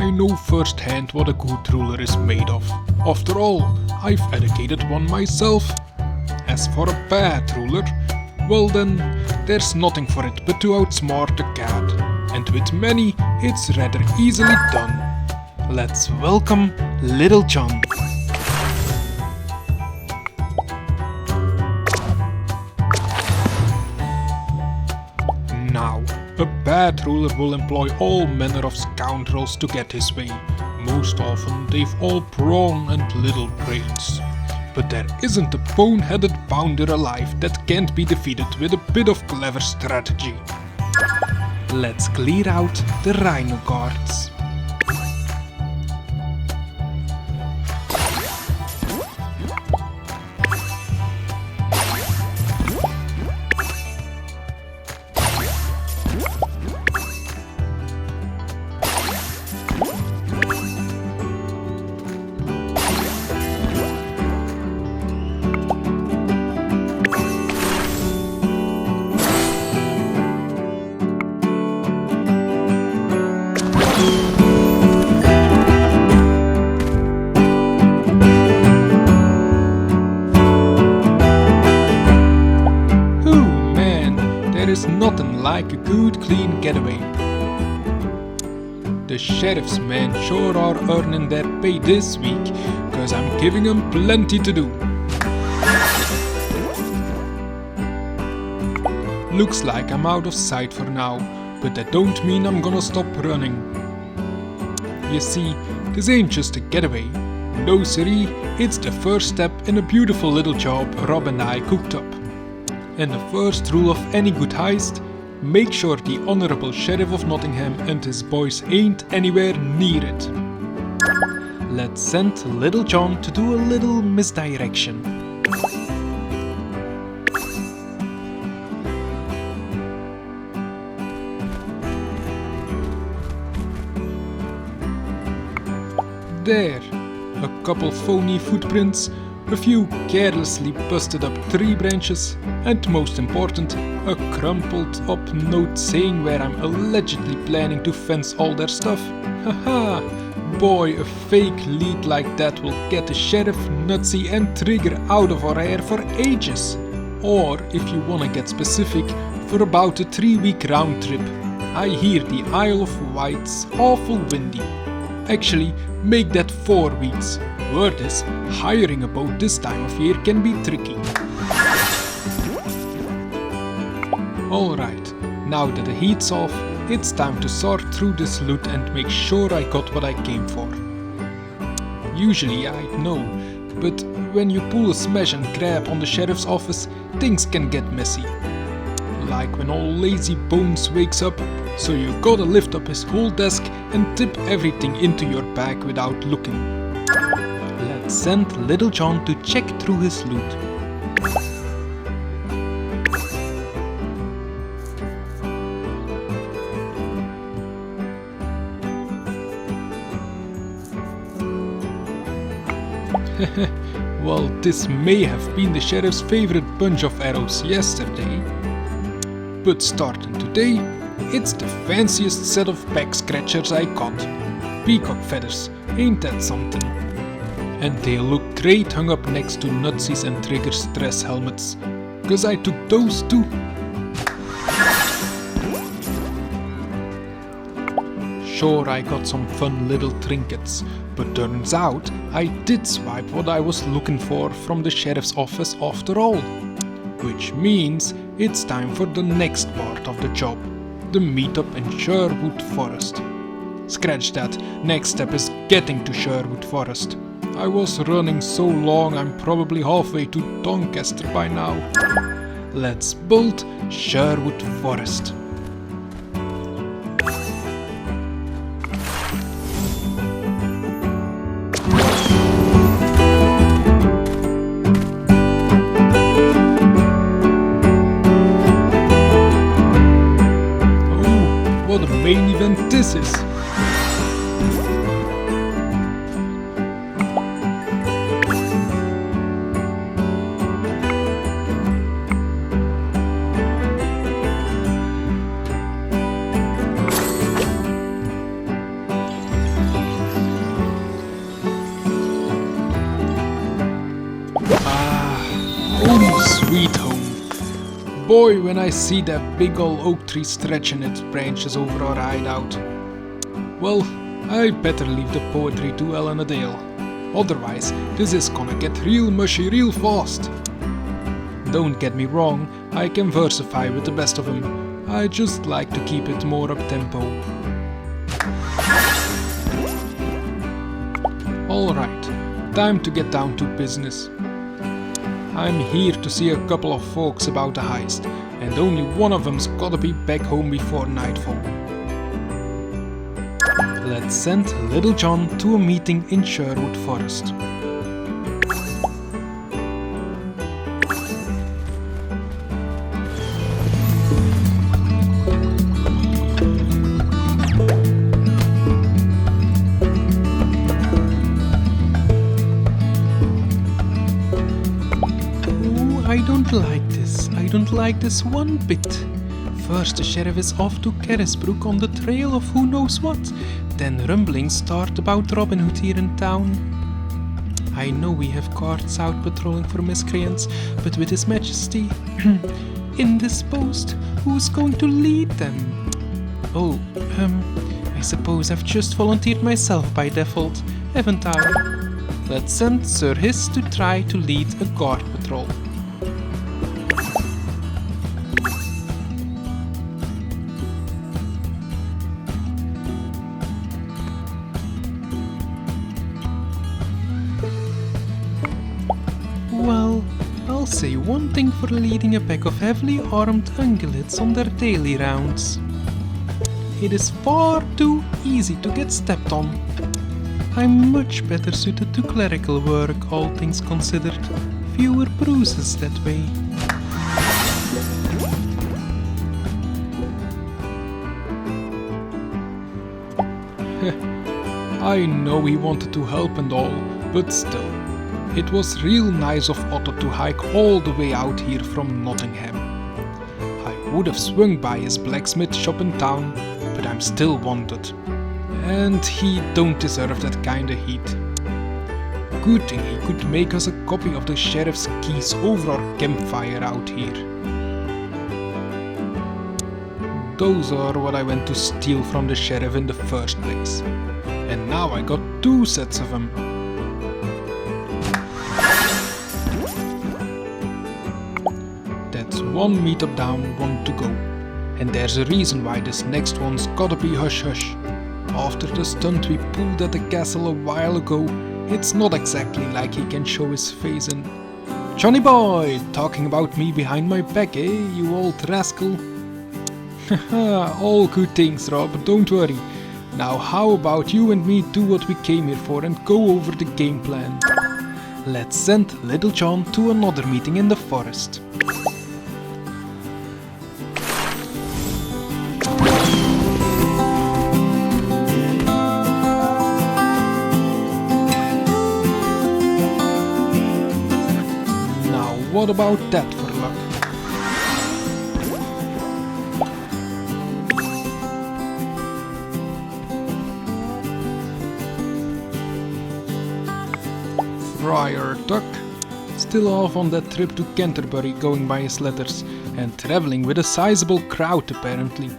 I know firsthand what a good ruler is made of. After all, I've educated one myself. As for a bad ruler, well then, there's nothing for it but to outsmart the cat. And with many, it's rather easily done. Let's welcome Little John. Now, a bad ruler will employ all manner of scoundrels to get his way. Most often, they've all brawn and little brains. But there isn't a bone-headed bounder alive that can't be defeated with a bit of clever strategy. Let's clear out the Rhino guards. There's nothing like a good clean getaway. The sheriff's men sure are earning their pay this week, cause I'm giving them plenty to do. Looks like I'm out of sight for now, but that don't mean I'm gonna stop running. You see, this ain't just a getaway. No siree, it's the first step in a beautiful little job Rob and I cooked up. And the first rule of any good heist, make sure the Honorable Sheriff of Nottingham and his boys ain't anywhere near it. Let's send Little John to do a little misdirection. There, a couple phony footprints, a few carelessly busted up tree branches, and most important, a crumpled up note saying where I'm allegedly planning to fence all their stuff. Haha, boy, a fake lead like that will get the sheriff, Nutsy and Trigger out of our hair for ages. Or, if you wanna get specific, for about a 3-week round trip. I hear the Isle of Wight's awful windy. Actually, make that 4 weeks. Word is, hiring a boat this time of year can be tricky. Alright, now that the heat's off, it's time to sort through this loot and make sure I got what I came for. Usually I'd know, but when you pull a smash and grab on the sheriff's office, things can get messy. Like when old lazy bones wakes up, so you gotta lift up his whole desk and tip everything into your bag without looking. Let's send Little John to check through his loot. Well, this may have been the sheriff's favorite bunch of arrows yesterday, but starting today, it's the fanciest set of back scratchers I got. Peacock feathers, ain't that something? And they look great hung up next to Nutsy's and Trigger's dress helmets, cause I took those too. Sure, I got some fun little trinkets, but turns out I did swipe what I was looking for from the sheriff's office after all. Which means it's time for the next part of the job, the meetup in Sherwood Forest. Scratch that, next step is getting to Sherwood Forest. I was running so long I'm probably halfway to Doncaster by now. Let's build Sherwood Forest. Oh, what a main event this is! boy when I see that big ol' oak tree stretching its branches over our hideout. Well, I better leave the poetry to Elena Dale. Otherwise, this is gonna get real mushy real fast. Don't get me wrong, I can versify with the best of them. I just like to keep it more up-tempo. Alright, time to get down to business. I'm here to see a couple of folks about the heist, and only one of them's gotta be back home before nightfall. Let's send Little John to a meeting in Sherwood Forest. I don't like this one bit. First the sheriff is off to Carisbrook on the trail of who knows what. Then rumblings start about Robin Hood here in town. I know we have guards out patrolling for miscreants, but with His Majesty indisposed, who's going to lead them? Oh, I suppose I've just volunteered myself by default, haven't I? Let's send Sir Hiss to try to lead a guard patrol. Well, I'll say one thing for leading a pack of heavily armed ungulates on their daily rounds. It is far too easy to get stepped on. I'm much better suited to clerical work, all things considered. Fewer bruises that way. I know he wanted to help and all, but still. It was real nice of Otto to hike all the way out here from Nottingham. I would have swung by his blacksmith shop in town, but I'm still wanted. And he don't deserve that kinda heat. Good thing he could make us a copy of the sheriff's keys over our campfire out here. Those are what I went to steal from the sheriff in the first place. And now I got 2 sets of them. That's 1 meetup down, 1 to go. And there's a reason why this next one's gotta be hush hush. After the stunt we pulled at the castle a while ago, it's not exactly like he can show his face in. Johnny boy, talking about me behind my back, eh, you old rascal? Haha, all good things, Rob, don't worry. Now how about you and me do what we came here for and go over the game plan? Let's send Little John to another meeting in the forest. Now what about that for luck? Friar Tuck, still off on that trip to Canterbury going by his letters, and travelling with a sizable crowd apparently.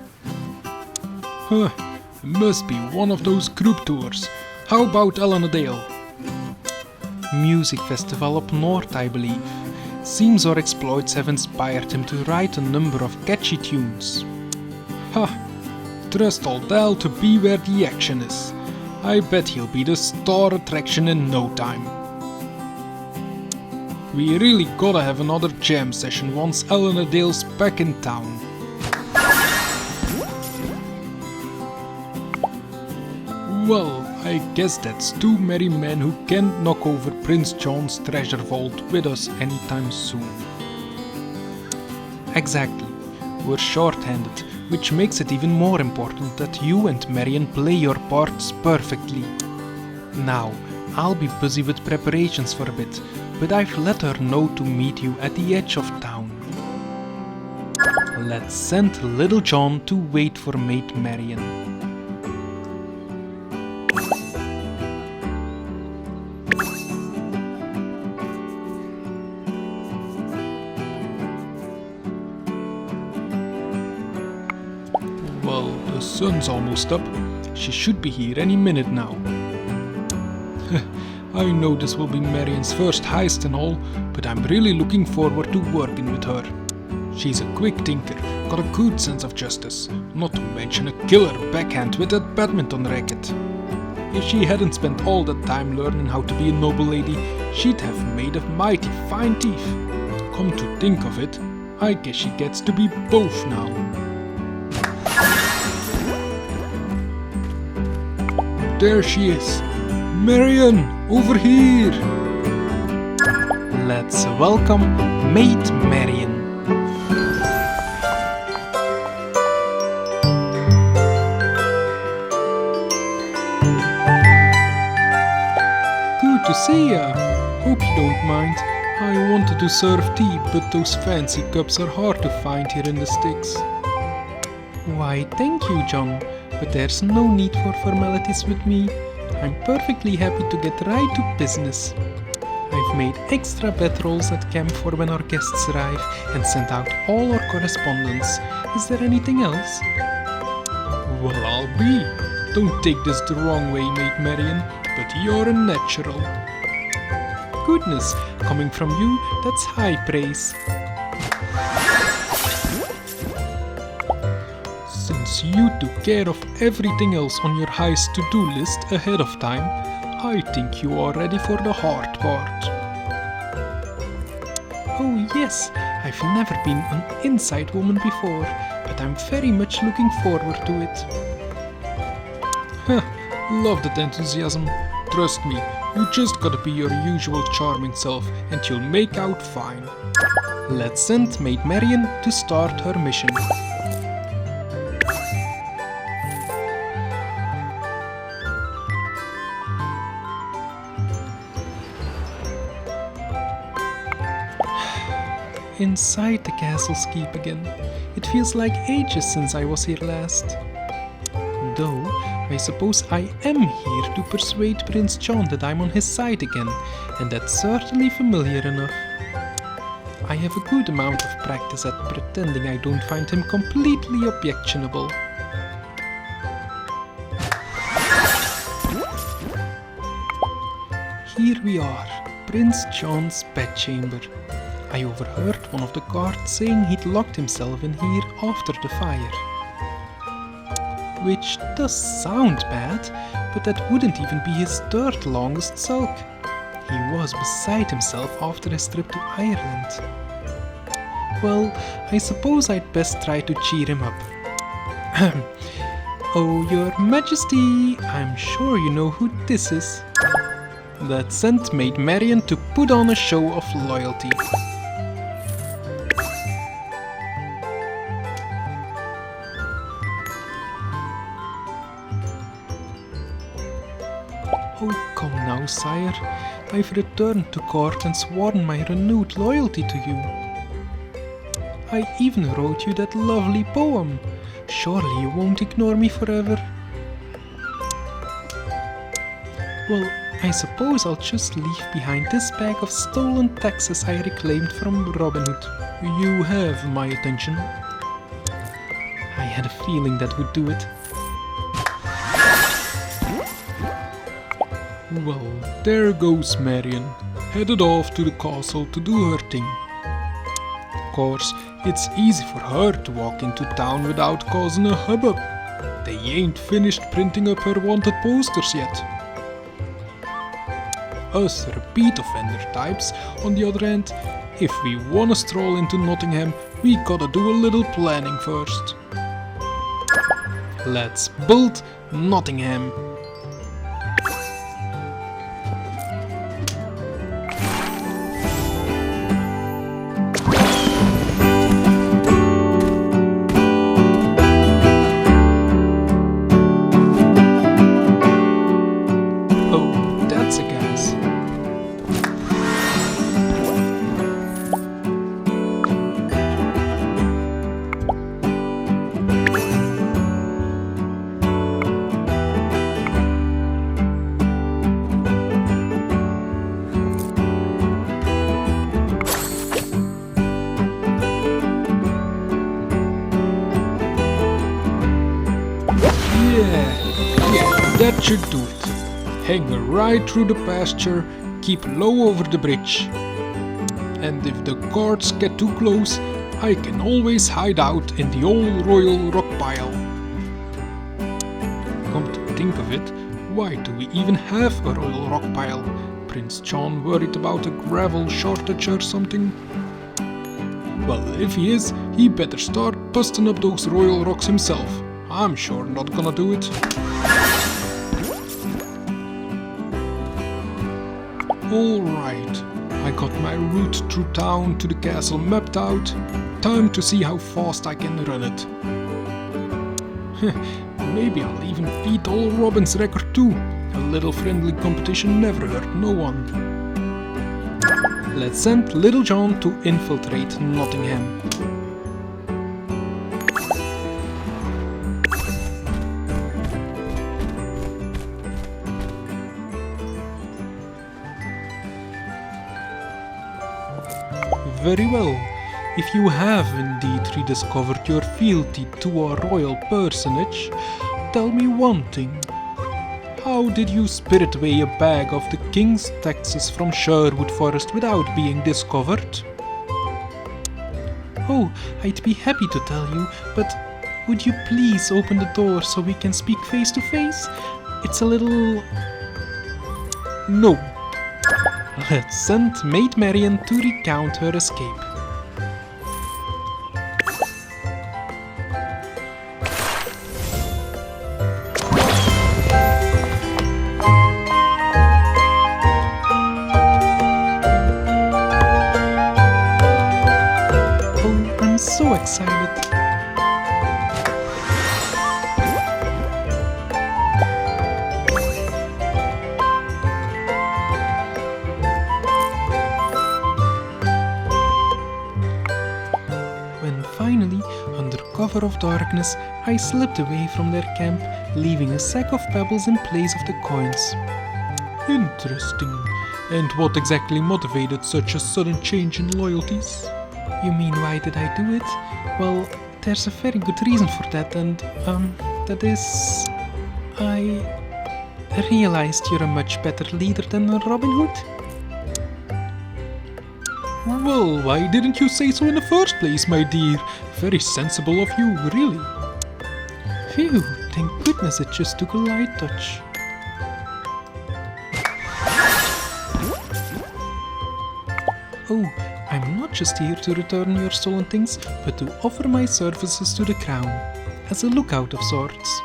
Huh, must be one of those group tours. How about Elena Dale? Music festival up north, I believe. Seems our exploits have inspired him to write a number of catchy tunes. Ha! Trust old Dal to be where the action is. I bet he'll be the star attraction in no time. We really gotta have another jam session once Elena Dale's back in town. Well, I guess that's 2 merry men who can't knock over Prince John's treasure vault with us anytime soon. Exactly. We're short-handed, which makes it even more important that you and Marion play your parts perfectly. Now, I'll be busy with preparations for a bit, but I've let her know to meet you at the edge of town. Let's send Little John to wait for Maid Marion. Well, the sun's almost up. She should be here any minute now. I know this will be Marion's first heist and all, but I'm really looking forward to working with her. She's a quick thinker, got a good sense of justice, not to mention a killer backhand with that badminton racket. If she hadn't spent all that time learning how to be a noble lady, she'd have made a mighty fine thief. Come to think of it, I guess she gets to be both now. There she is. Marion, over here! Let's welcome Maid Marion. Good to see ya. Hope you don't mind. I wanted to serve tea, but those fancy cups are hard to find here in the sticks. Why, thank you, John, but there's no need for formalities with me. I'm perfectly happy to get right to business. I've made extra bedrolls at camp for when our guests arrive and sent out all our correspondence. Is there anything else? Well, I'll be. Don't take this the wrong way, Maid Marion, but you're a natural. Goodness, coming from you, that's high praise. Since you took care of everything else on your heist to-do list ahead of time, I think you are ready for the hard part. Oh yes, I've never been an inside woman before, but I'm very much looking forward to it. Love that enthusiasm. Trust me, you just gotta be your usual charming self and you'll make out fine. Let's send Maid Marion to start her mission. Inside the castle's keep again. It feels like ages since I was here last. Though, I suppose I am here to persuade Prince John that I'm on his side again, and that's certainly familiar enough. I have a good amount of practice at pretending I don't find him completely objectionable. Here we are, Prince John's bedchamber. I overheard one of the guards saying he'd locked himself in here after the fire. Which does sound bad, but that wouldn't even be his third longest sulk. He was beside himself after his trip to Ireland. Well, I suppose I'd best try to cheer him up. Oh, your majesty, I'm sure you know who this is. That sent Maid Marion to put on a show of loyalty. Oh, come now, sire. I've returned to court and sworn my renewed loyalty to you. I even wrote you that lovely poem. Surely you won't ignore me forever. Well, I suppose I'll just leave behind this bag of stolen taxes I reclaimed from Robin Hood. You have my attention. I had a feeling that would do it. Well, there goes Marion, headed off to the castle to do her thing. Of course, it's easy for her to walk into town without causing a hubbub. They ain't finished printing up her wanted posters yet. Us repeat offender types, on the other hand, if we wanna stroll into Nottingham, we gotta do a little planning first. Let's build Nottingham. Yeah, that should do it. Hang right through the pasture, keep low over the bridge. And if the guards get too close, I can always hide out in the old royal rock pile. Come to think of it, why do we even have a royal rock pile? Prince John worried about a gravel shortage or something? Well, if he is, he better start busting up those royal rocks himself. I'm sure not gonna do it. Alright, I got my route through town to the castle mapped out. Time to see how fast I can run it. Maybe I'll even beat old Robin's record too. A little friendly competition never hurt no one. Let's send Little John to infiltrate Nottingham. Very well. If you have indeed rediscovered your fealty to a royal personage, tell me one thing. How did you spirit away a bag of the king's taxes from Sherwood Forest without being discovered? Oh, I'd be happy to tell you, but would you please open the door so we can speak face to face? It's a little... No. Let's send Maid Marian to recount her escape. Oh, I'm so excited. Finally, under cover of darkness, I slipped away from their camp, leaving a sack of pebbles in place of the coins. Interesting. And what exactly motivated such a sudden change in loyalties? You mean why did I do it? Well, there's a very good reason for that, and, that is... I realized you're a much better leader than Robin Hood. Well, why didn't you say so in the first place, my dear? Very sensible of you, really. Phew, thank goodness it just took a light touch. Oh, I'm not just here to return your stolen things, but to offer my services to the crown, as a lookout of sorts.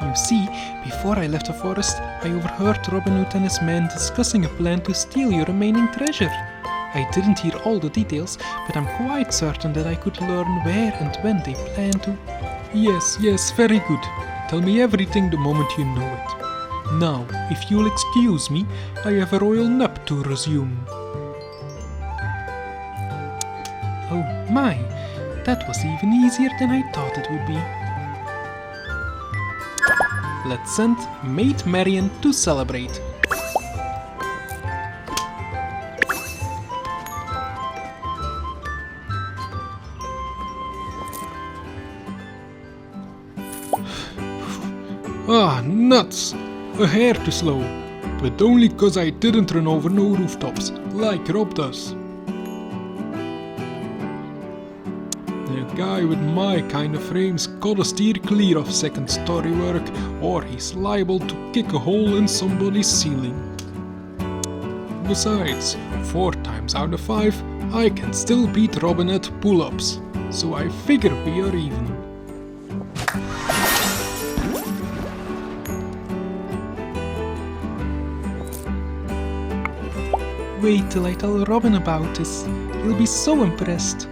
You see, before I left the forest, I overheard Robin Hood and his men discussing a plan to steal your remaining treasure. I didn't hear all the details, but I'm quite certain that I could learn where and when they plan to. Yes, very good. Tell me everything the moment you know it. Now, if you'll excuse me, I have a royal nap to resume. Oh my, that was even easier than I thought it would be. Let's send Maid Marian to celebrate. Ah, nuts! A hair too slow. But only 'cause I didn't run over no rooftops, like Rob does. A guy with my kind of frame's gotta steer clear of second story work, or he's liable to kick a hole in somebody's ceiling. Besides, 4 times out of 5, I can still beat Robin at pull-ups, so I figure we are even. Wait till I tell Robin about this, he'll be so impressed.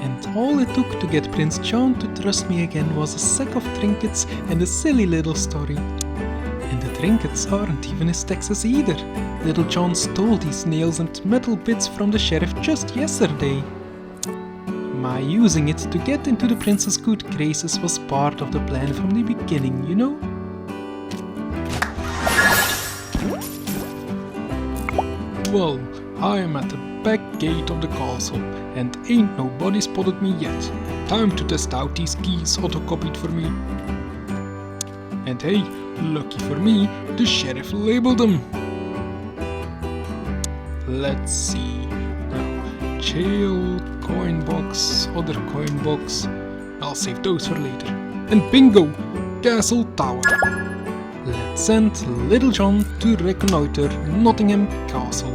And all it took to get Prince John to trust me again was a sack of trinkets and a silly little story. And the trinkets aren't even his taxes either. Little John stole these nails and metal bits from the sheriff just yesterday. My using it to get into the prince's good graces was part of the plan from the beginning, you know? Well, I am at the back gate of the castle, and ain't nobody spotted me yet. Time to test out these keys autocopied for me. And hey, lucky for me, the sheriff labeled them. Let's see. Now, jail, coin box, other coin box. I'll save those for later. And bingo! Castle Tower. Let's send Little John to reconnoiter Nottingham Castle.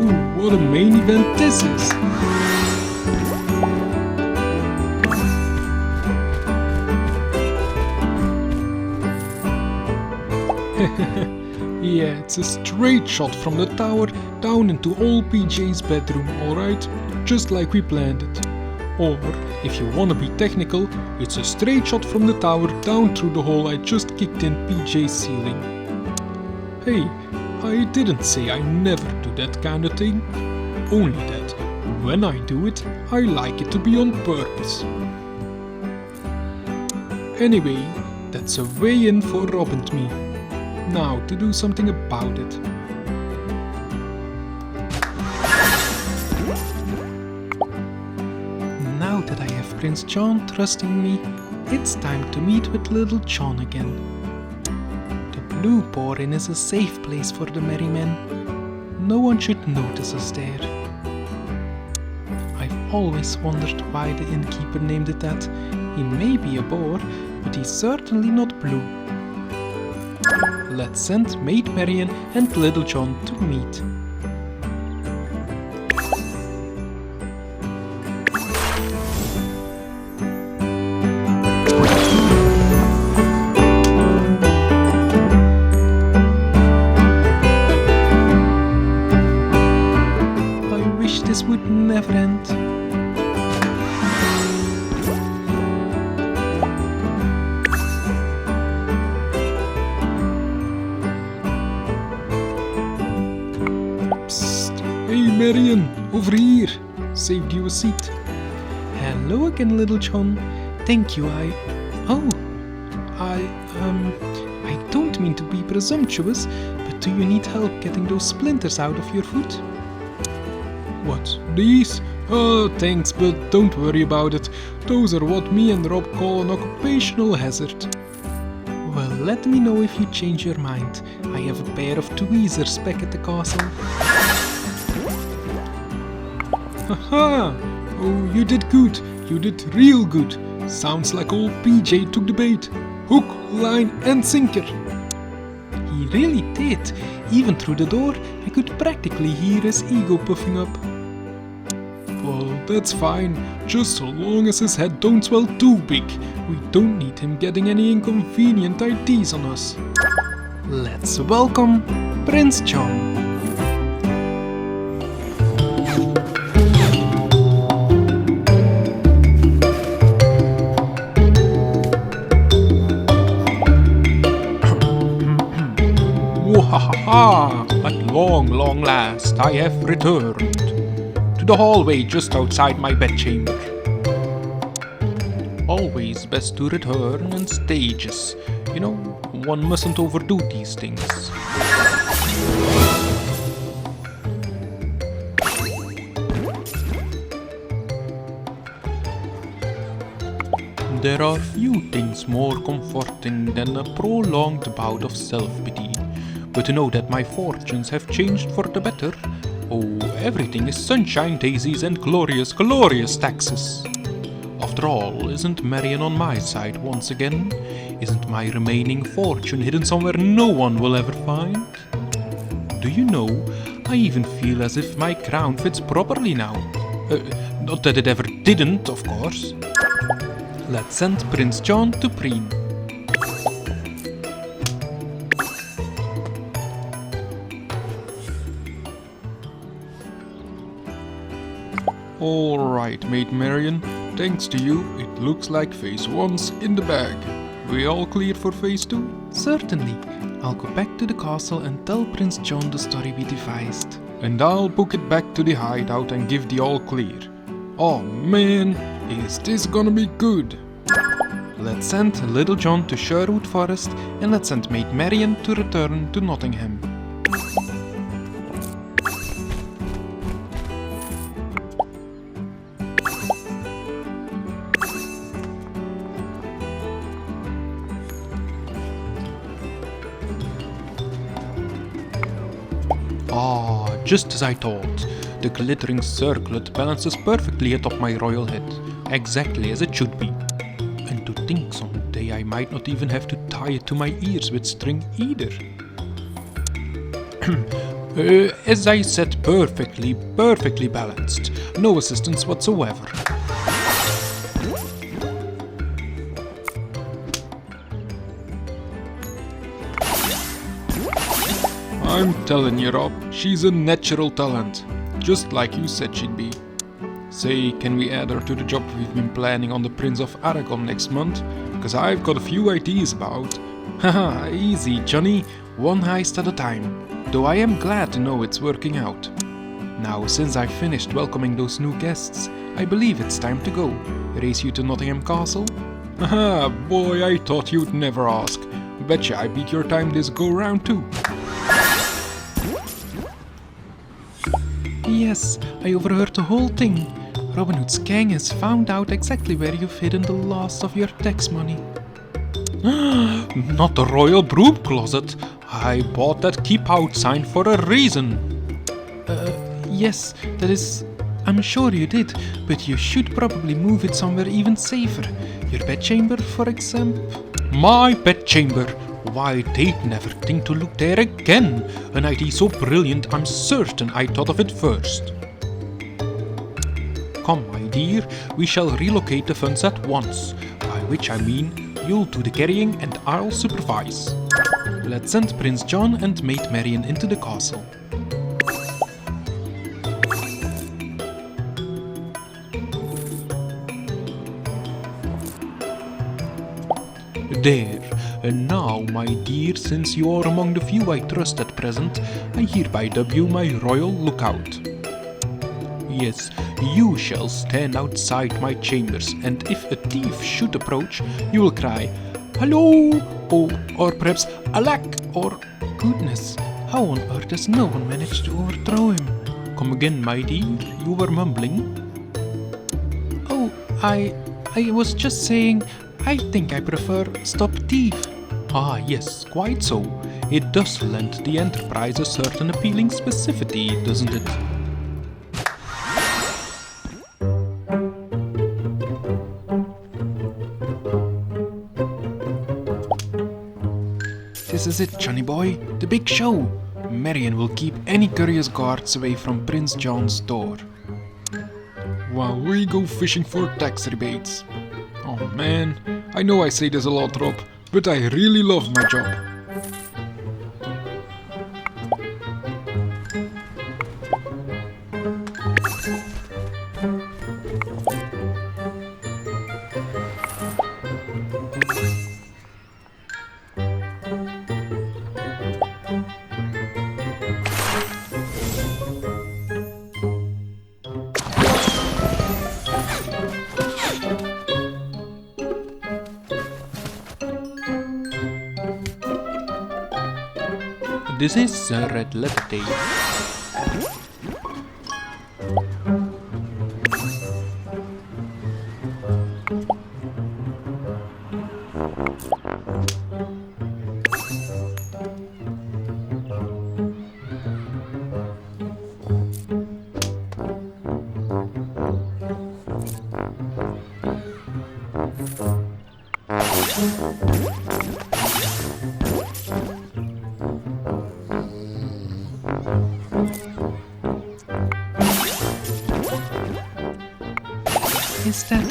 Ooh, what a main event this is! Yeah, it's a straight shot from the tower down into old PJ's bedroom, alright? Just like we planned it. Or, if you wanna be technical, it's a straight shot from the tower down through the hole I just kicked in PJ's ceiling. Hey, I didn't say I never do that kind of thing. Only that, when I do it, I like it to be on purpose. Anyway, that's a way in for Rob and me. Now to do something about it. Now that I have Prince John trusting me, it's time to meet with Little John again. The Blue Boar Inn is a safe place for the merry men. No one should notice us there. I've always wondered why the innkeeper named it that. He may be a boar, but he's certainly not blue. Let's send Maid Marian and Little John to meet. I wish this would never end. Hey Marian, over here! Saved you a seat. Hello again, Little John. Thank you, I don't mean to be presumptuous, but do you need help getting those splinters out of your foot? What, these? Oh, thanks, but don't worry about it. Those are what me and Rob call an occupational hazard. Well, let me know if you change your mind. I have a pair of tweezers back at the castle. Haha! Oh, you did good. You did real good. Sounds like old PJ took the bait. Hook, line and sinker. He really did. Even through the door, I could practically hear his ego puffing up. Well, that's fine. Just so long as his head don't swell too big. We don't need him getting any inconvenient ideas on us. Let's welcome Prince John. Wahaha! At long last, I have returned to the hallway just outside my bedchamber. Always best to return in stages. You know, one mustn't overdo these things. There are few things more comforting than a prolonged bout of self-pity. But to know that my fortunes have changed for the better, oh, everything is sunshine, daisies and glorious, glorious taxes. After all, isn't Marian on my side once again? Isn't my remaining fortune hidden somewhere no one will ever find? Do you know, I even feel as if my crown fits properly now. Not that it ever didn't, of course. Let's send Prince John to preen. Alright, Maid Marian, thanks to you, it looks like phase 1's in the bag. We all clear for phase 2? Certainly. I'll go back to the castle and tell Prince John the story we devised. And I'll book it back to the hideout and give the all clear. Oh man, is this gonna be good? Let's send Little John to Sherwood Forest and let's send Maid Marian to return to Nottingham. Ah, just as I thought. The glittering circlet balances perfectly atop my royal head, exactly as it should be. And to think someday I might not even have to tie it to my ears with string either. As I said, perfectly balanced. No assistance whatsoever. I'm telling you, Rob, she's a natural talent. Just like you said she'd be. Say, can we add her to the job we've been planning on the Prince of Aragon next month? Cause I've got a few ideas about. Haha, easy, Johnny. One heist at a time. Though I am glad to know it's working out. Now, since I've finished welcoming those new guests, I believe it's time to go. Race you to Nottingham Castle? Haha, boy, I thought you'd never ask. Betcha I beat your time this go-round too. Yes, I overheard the whole thing. Robin Hood's gang has found out exactly where you've hidden the last of your tax money. Not the royal broom closet. I bought that keep out sign for a reason. Yes, that is... I'm sure you did, but you should probably move it somewhere even safer. Your bedchamber, for example. My bedchamber? Why, they'd never think to look there again. An idea so brilliant, I'm certain I thought of it first. Come, my dear, we shall relocate the funds at once. By which I mean, you'll do the carrying and I'll supervise. Let's send Prince John and Maid Marian into the castle. There. And now, my dear, since you are among the few I trust at present, I hereby dub you my royal lookout. Yes, you shall stand outside my chambers, and if a thief should approach, you will cry, "Hello!" or perhaps, "Alack!" or, "Goodness, how on earth has no one managed to overthrow him?" Come again, my dear, you were mumbling. Oh, I was just saying, I think I prefer stop thief. Ah, yes, quite so. It does lend the enterprise a certain appealing specificity, doesn't it? This is it, Johnny boy, the big show. Marian will keep any curious guards away from Prince John's door. While we go fishing for tax rebates. Oh man, I know I say this a lot, Rob, but I really love my job. This is a red letter day. Is that...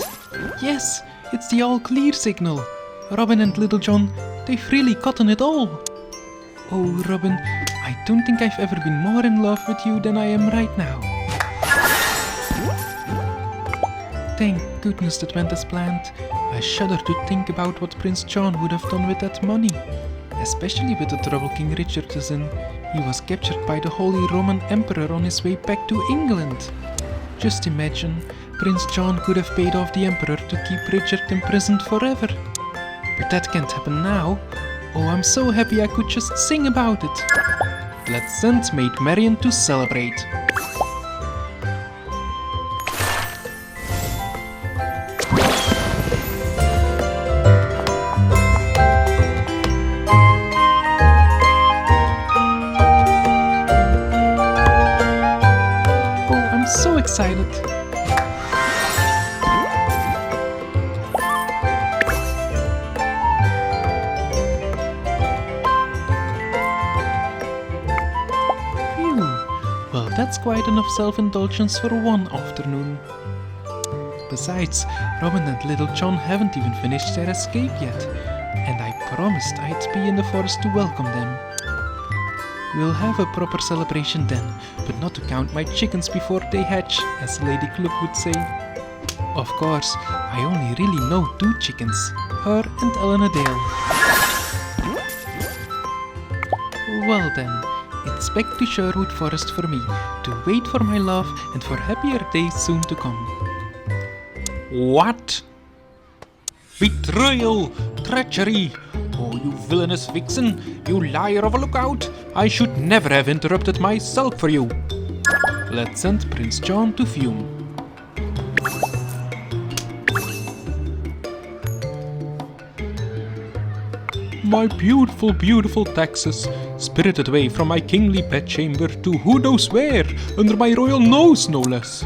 Yes, it's the all clear signal. Robin and Little John, they've really gotten it all. Oh, Robin, I don't think I've ever been more in love with you than I am right now. Thank goodness that went as planned. I shudder to think about what Prince John would have done with that money. Especially with the trouble King Richard is in. He was captured by the Holy Roman Emperor on his way back to England. Just imagine, Prince John could have paid off the Emperor to keep Richard imprisoned forever. But that can't happen now. Oh, I'm so happy I could just sing about it. Let's send Maid Marian to celebrate. Oh, I'm so excited. Well, that's quite enough self-indulgence for one afternoon. Besides, Robin and Little John haven't even finished their escape yet, and I promised I'd be in the forest to welcome them. We'll have a proper celebration then, but not to count my chickens before they hatch, as Lady Cluck would say. Of course, I only really know 2 chickens, her and Elena Dale. Well then, it's back to Sherwood Forest for me, to wait for my love and for happier days soon to come. What? Betrayal! Treachery! Oh, you villainous vixen! You liar of a lookout! I should never have interrupted myself for you! Let's send Prince John to fume. My beautiful, beautiful Taxes, spirited away from my kingly bedchamber to who knows where, under my royal nose no less.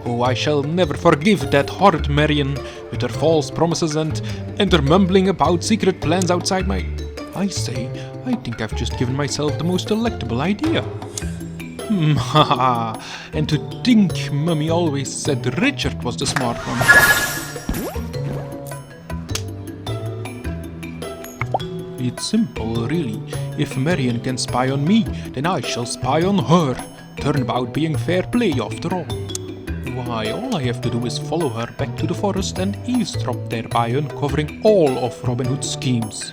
Oh, I shall never forgive that horrid Marian, with her false promises and her mumbling about secret plans outside my... I think I've just given myself the most delectable idea. Haha, and to think Mummy always said Richard was the smart one. It's simple, really. If Marian can spy on me, then I shall spy on her. Turnabout being fair play after all. Why, all I have to do is follow her back to the forest and eavesdrop thereby uncovering all of Robin Hood's schemes.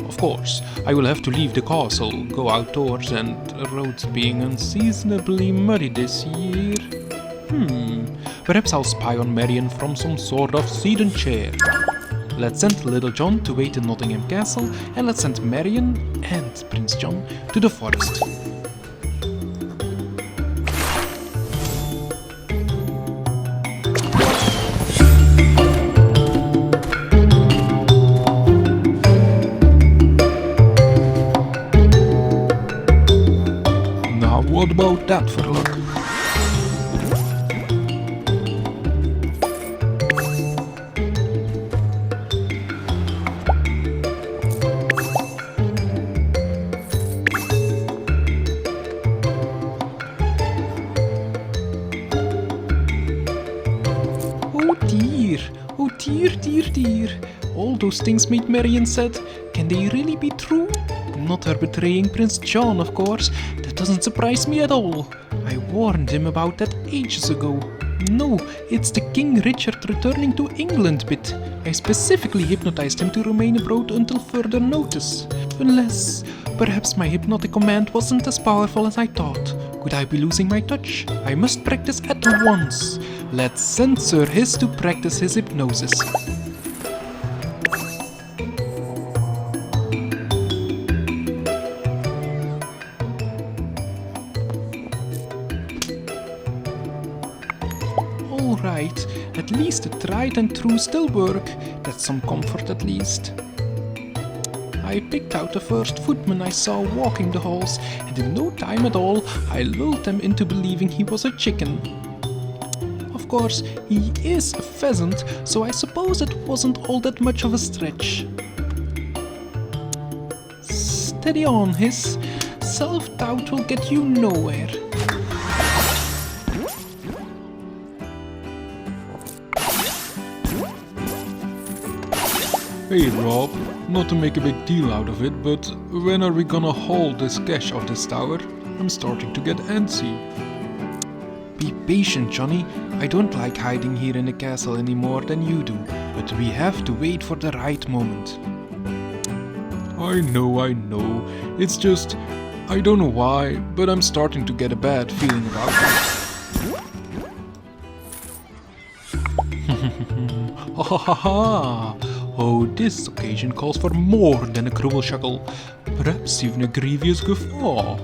Of course, I will have to leave the castle, go outdoors, and roads being unseasonably muddy this year. Perhaps I'll spy on Marian from some sort of sedan chair. Let's send Little John to wait in Nottingham Castle, and let's send Marian and Prince John to the forest. Now what about that for luck? Oh dear. All those things Maid Marian said, can they really be true? Not her betraying Prince John, of course. That doesn't surprise me at all. I warned him about that ages ago. No, it's the King Richard returning to England bit. I specifically hypnotized him to remain abroad until further notice. Unless, perhaps my hypnotic command wasn't as powerful as I thought. Could I be losing my touch? I must practice at once. Let's send Sir Hiss to practice his hypnosis. Alright, at least the tried and true still work. That's some comfort at least. I picked out the first footman I saw walking the halls, and in no time at all, I lulled them into believing he was a chicken. Of course, he is a pheasant, so I suppose it wasn't all that much of a stretch. Steady on, Hiss. Self-doubt will get you nowhere. Hey Rob, not to make a big deal out of it, but when are we gonna haul this cache off this tower? I'm starting to get antsy. Be patient, Johnny. I don't like hiding here in the castle any more than you do, but we have to wait for the right moment. I know. It's just, I don't know why, but I'm starting to get a bad feeling about it. Ha ha ha! Oh, this occasion calls for more than a cruel chuckle, perhaps even a grievous guffaw.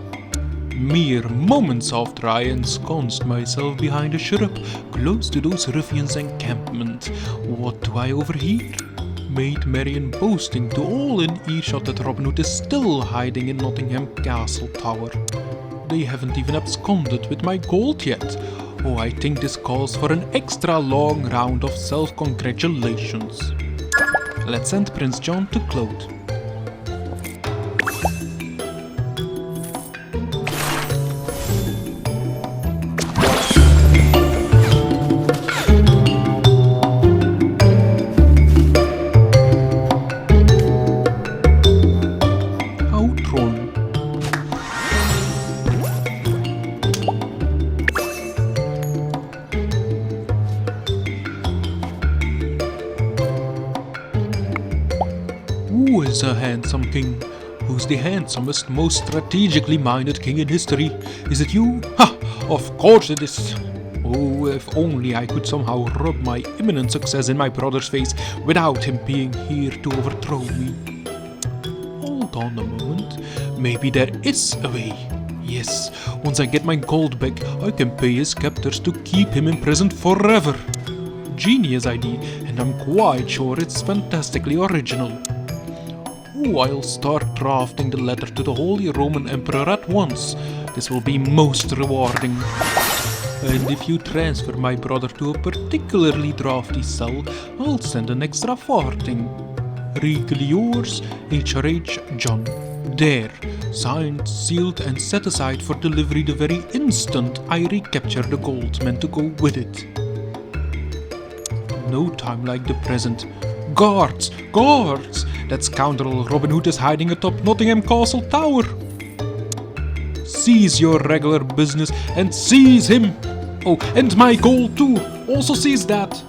Mere moments after I ensconced myself behind a shrub close to those ruffians' encampment, what do I overhear? Maid Marian boasting to all in earshot that Robin Hood is still hiding in Nottingham Castle Tower. They haven't even absconded with my gold yet. Oh, I think this calls for an extra long round of self-congratulations. Let's send Prince John to Claude. Outrun. Who is a handsome king? Who's the handsomest, most strategically minded king in history? Is it you? Ha! Of course it is! Oh, if only I could somehow rub my imminent success in my brother's face without him being here to overthrow me. Hold on a moment. Maybe there is a way. Yes, once I get my gold back, I can pay his captors to keep him imprisoned forever. Genius idea, and I'm quite sure it's fantastically original. Oh, I'll start drafting the letter to the Holy Roman Emperor at once. This will be most rewarding. And if you transfer my brother to a particularly drafty cell, I'll send an extra farthing. Regally yours, HRH John. There, signed, sealed and set aside for delivery the very instant I recapture the gold meant to go with it. No time like the present. Guards! Guards! That scoundrel Robin Hood is hiding atop Nottingham Castle Tower. Cease your regular business and seize him! Oh, and my gold too! Also seize that!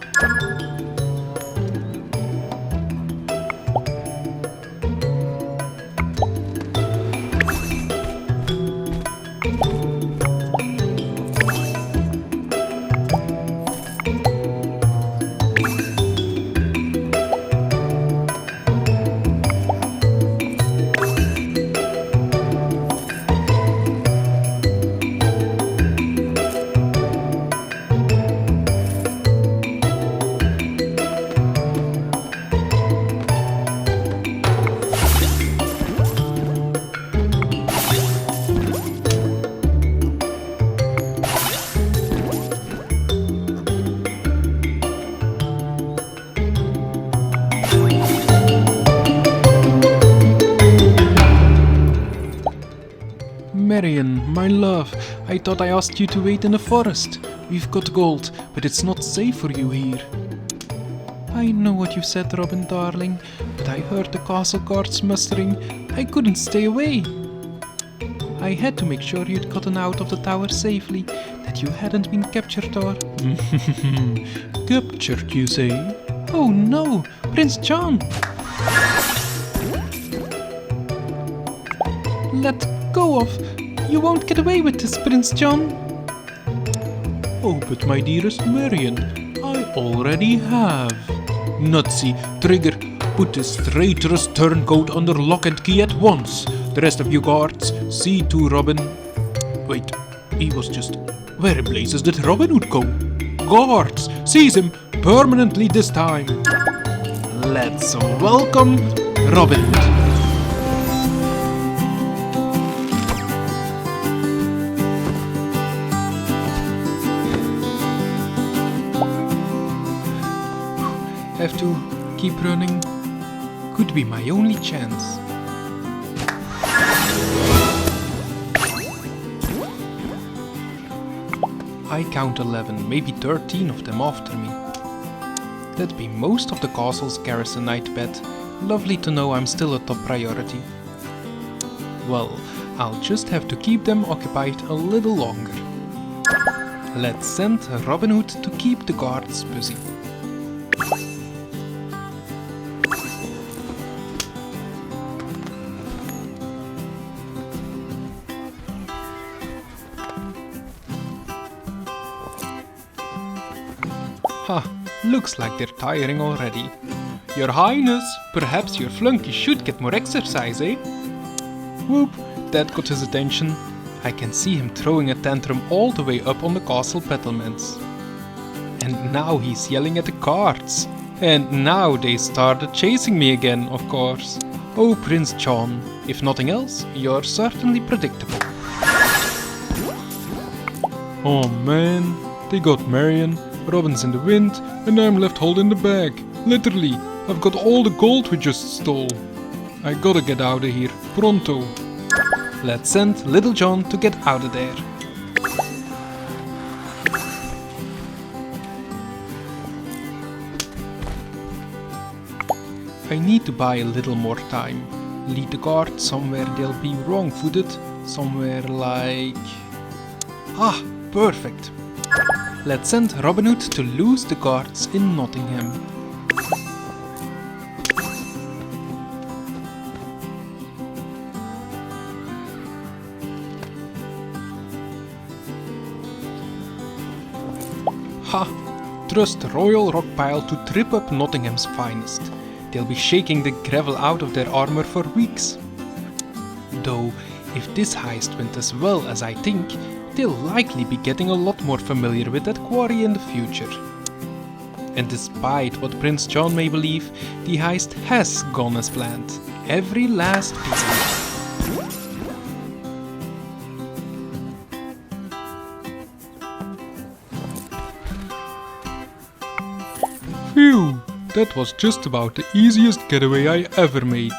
Marian, my love, I thought I asked you to wait in the forest. We've got gold, but it's not safe for you here. I know what you said, Robin darling, but I heard the castle guards mustering. I couldn't stay away. I had to make sure you'd gotten out of the tower safely, that you hadn't been captured or... Captured, you say? Oh no, Prince John! Let go of... You won't get away with this, Prince John. Oh, but my dearest Marian, I already have. Nutsy, Trigger, put this traitorous turncoat under lock and key at once. The rest of you guards, see to Robin... Wait, he was just... Where in blazes did Robin Hood go? Guards, seize him, permanently this time. Let's welcome Robin Hood. Have to keep running. Could be my only chance. I count 11, maybe 13 of them after me. That'd be most of the castle's garrison, I'd bet. Lovely to know I'm still a top priority. Well, I'll just have to keep them occupied a little longer. Let's send Robin Hood to keep the guards busy. Ha! Looks like they're tiring already. Your Highness, perhaps your flunky should get more exercise, eh? Whoop, that got his attention. I can see him throwing a tantrum all the way up on the castle battlements. And now he's yelling at the guards. And now they started chasing me again, of course. Oh, Prince John, if nothing else, you're certainly predictable. Oh man, they got Marion, Robin's in the wind, and I'm left holding the bag. Literally, I've got all the gold we just stole. I gotta get out of here, pronto. Let's send Little John to get out of there. I need to buy a little more time. Lead the guard somewhere they'll be wrong-footed. Somewhere like... Ah, perfect. Let's send Robin Hood to lose the guards in Nottingham. Ha! Trust Royal Rockpile to trip up Nottingham's finest. They'll be shaking the gravel out of their armor for weeks. Though, if this heist went as well as I think, they'll likely be getting a lot more familiar with that quarry in the future. And despite what Prince John may believe, the heist has gone as planned. Every last piece of it. Phew, that was just about the easiest getaway I ever made.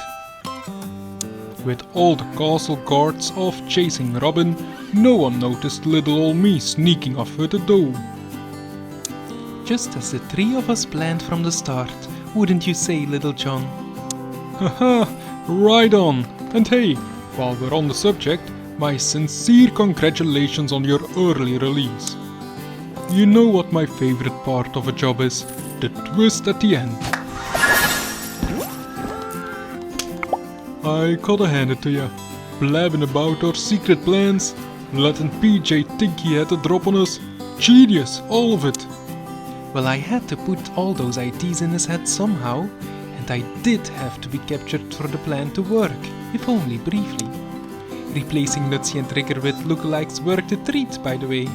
With all the castle guards off chasing Robin, no one noticed little old me sneaking off with the dough. Just as the three of us planned from the start, wouldn't you say, Little John? Haha, right on. And hey, while we're on the subject, my sincere congratulations on your early release. You know what my favorite part of a job is? The twist at the end. I gotta hand it to ya. Blabbing about our secret plans, letting PJ think he had a drop on us. Genius, all of it. Well, I had to put all those ideas in his head somehow, and I did have to be captured for the plan to work, if only briefly. Replacing Nutsy and Trigger with lookalikes worked a treat, by the way.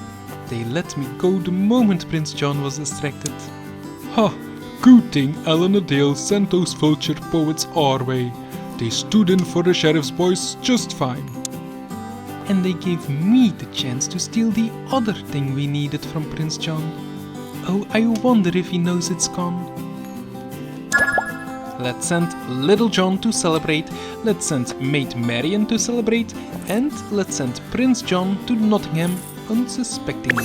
They let me go the moment Prince John was distracted. Ha! Good thing Alan Adale sent those vulture poets our way. They stood in for the sheriff's boys just fine. And they gave me the chance to steal the other thing we needed from Prince John. Oh, I wonder if he knows it's gone. Let's send Little John to celebrate, let's send Maid Marian to celebrate, and let's send Prince John to Nottingham unsuspectingly.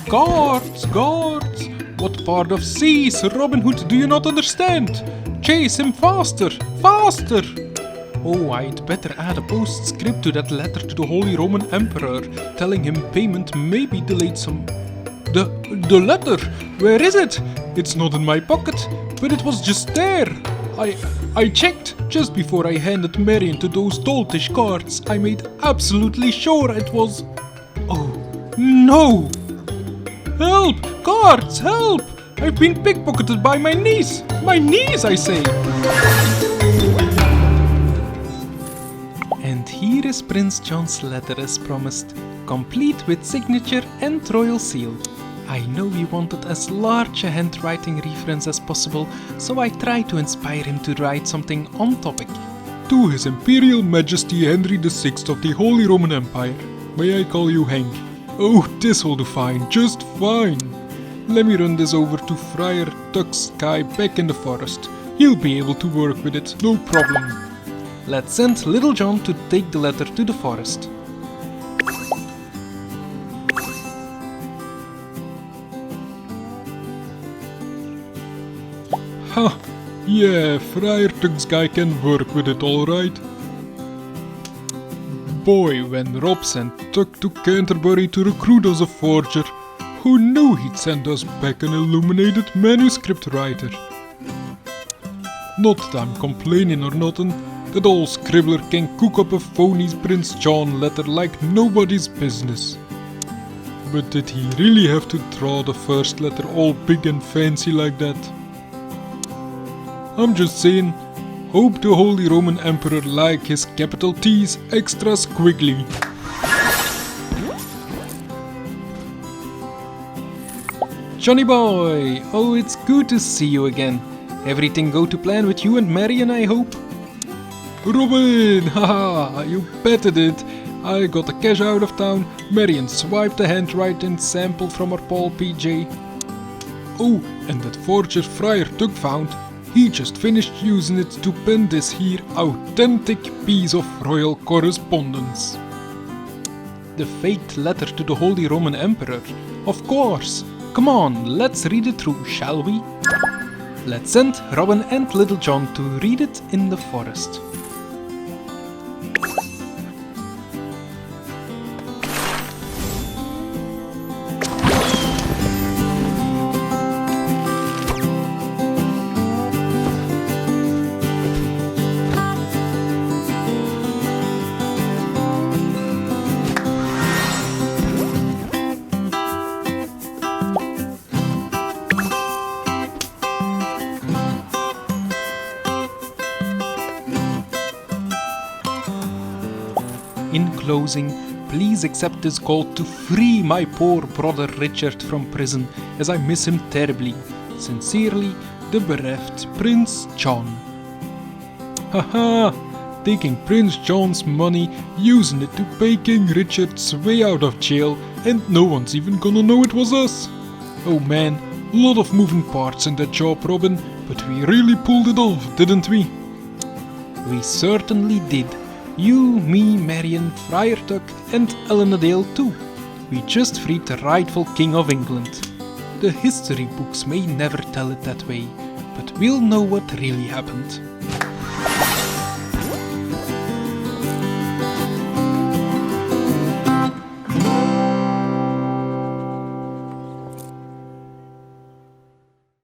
Guards! Guards! What part of seas, Robin Hood, do you not understand? Chase him faster! Faster! Oh, I'd better add a postscript to that letter to the Holy Roman Emperor, telling him payment may be delayed some... The letter! Where is it? It's not in my pocket, but it was just there. I checked just before I handed Marion to those doltish guards. I made absolutely sure it was... Oh, no! Help! Guards, help! I've been pickpocketed by my niece! My niece, I say! And here is Prince John's letter as promised, complete with signature and royal seal. I know he wanted as large a handwriting reference as possible, so I tried to inspire him to write something on topic. To His Imperial Majesty Henry VI of the Holy Roman Empire. May I call you Hank? Oh, this'll do fine, just fine. Let me run this over to Friar Tuck Sky back in the forest. He'll be able to work with it, no problem. Let's send Little John to take the letter to the forest. Ha! Yeah, Friar Tuck Sky can work with it, alright. boy, when Rob sent Tuck to Canterbury to recruit as a forger, who knew he'd send us back an illuminated manuscript writer? Not that I'm complaining or nothing, that old scribbler can cook up a phony Prince John letter like nobody's business. But did he really have to draw the first letter all big and fancy like that? I'm just saying, hope the Holy Roman Emperor like his capital T's extra squiggly. Johnny boy! Oh, it's good to see you again. Everything go to plan with you and Marion, I hope? Robin! Haha, you bet it did. I got the cash out of town, Marion swiped the handwriting sample from her Paul PJ. Oh, and that forger Friar Tuck found, he just finished using it to pen this here authentic piece of royal correspondence. The faked letter to the Holy Roman Emperor? Of course! Come on, let's read it through, shall we? Let's send Robin and Little John to read it in the forest. In closing, please accept this call to free my poor brother Richard from prison, as I miss him terribly. Sincerely, the bereft Prince John. Haha! Taking Prince John's money, using it to pay King Richard's way out of jail, and no one's even gonna know it was us. Oh man, lot of moving parts in that job, Robin, but we really pulled it off, didn't we? We certainly did. You, me, Marion, Friar Tuck, and Elena Dale too. We just freed the rightful King of England. The history books may never tell it that way, but we'll know what really happened.